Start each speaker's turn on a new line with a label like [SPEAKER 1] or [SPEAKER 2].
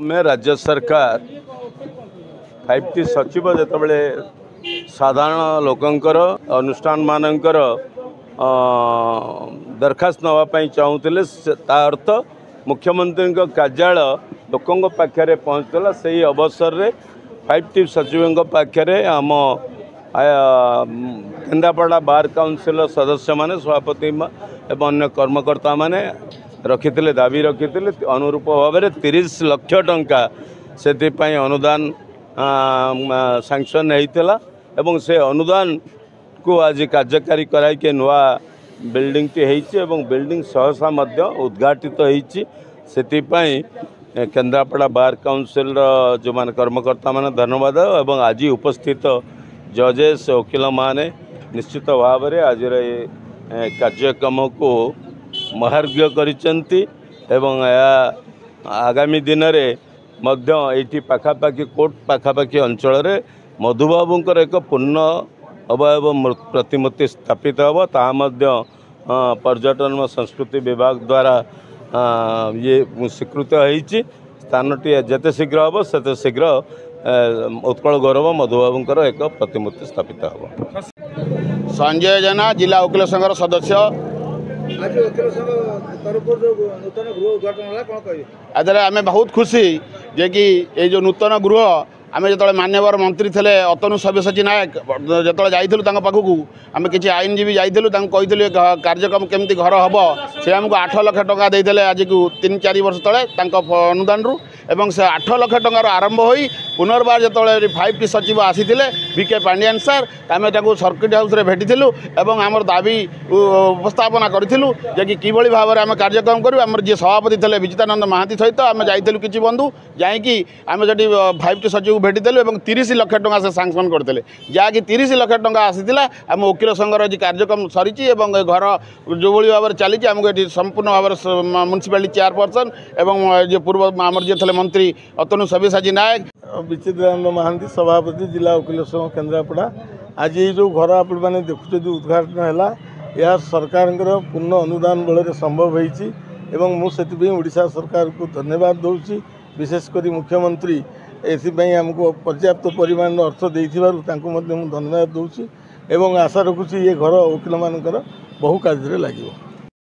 [SPEAKER 1] में राज्य सरकार 5T सचिव जिते साधारण लोकंकर अनुष्ठान मानकर दरखास्त नापी चाहूले अर्थ मुख्यमंत्री कार्यालय लोकों पाखे पहुँचला से अवसर में 5T सचिव पाखे आम केन्द्रापड़ा बार काउंसिल सदस्य माने सभापति एवं अन्य कर्मकर्ता माने रखिथिले दाबी रखिथिले अनुरूप भाव में 30 लाख टंका से अनुदान सैंक्शन होता एवं से अनुदान को आज कार्यकारी कराई नुआ बिल्डिंग टी बिल्डिंग सहसा उद्घाटित होती केन्द्रापड़ा बार काउंसिल जो मान कर्मकर्ता मान धन्यवाद एवं आज उपस्थित जजेस वकिल माने निश्चित भाव में आज कार्यक्रम को महार्घ्य करिसेंती एवं आगामी दिन में पाखापाखि कोर्ट पाखापाखि अंचल मधुबाबूंकर एक पूर्ण अवयव प्रतिमूर्ति स्थापित हम ता पर्यटन और संस्कृति विभाग द्वारा ये स्वीकृत होती स्थानटी जिते शीघ्र हम से शीघ्र उत्कल गौरव मधुबाबूंकर एक प्रतिमूर्ति स्थापित हम।
[SPEAKER 2] संजय जेना जिला वकील संघर सदस्य आम बहुत खुशी जे कि ये जो नूतन गृह आम जो मान्यवर मंत्री थे अतनु सब्यसाची नायक जो जाइलु पाखक आम किसी आईनजीवी जाइलु कही कार्यक्रम केमती घर हम से आमको 8 लाख टंका देते आज को 3-4 वर्ष तले अनुदान रू एवं से 8 लाख टंकार आरंभ हो पुनर्बार जो 5T सचिव आसी VK पांडियान सर आम सर्किट हाउस रे भेटिलु एवं आमर दाबी उपस्थापना करूँ जे कि भाव में आम कार्यक्रम करूँ आमर जी सभापति थे विजितानंद महांती सहित आम जाइलु किसी बंधु जाकि आम जो 5T सचिव भेटिदेलु एवं 30 लाख टंका से सांक्शन करते जहाँकि 30 लाख टंका आसीला आम वकिल संघर जी कार्यक्रम सरी घर जो भाव में चली आमको ये संपूर्ण भाव में म्यूनिसिपालिटी चेयरपर्सन एवं जो पूर्व आमर जी थे मंत्री अतनु सब्यसाची नायक
[SPEAKER 3] विचित्रानंद महांती सभापति जिला वकिल संघ केन्द्रापड़ा आज ये जो घर आप देखुं उद्घाटन है यह सरकार पूर्ण अनुदान बल संभव होती मुझे ओडिशा सरकार को धन्यवाद दूसरी विशेषकर मुख्यमंत्री एपाई आमको पर्याप्त परिमाण अर्थ देथिबारु तांको मध्य धन्यवाद दूसरी एवं आशा रखुची ये घर वकिल मानकर बहु कार्य लगे।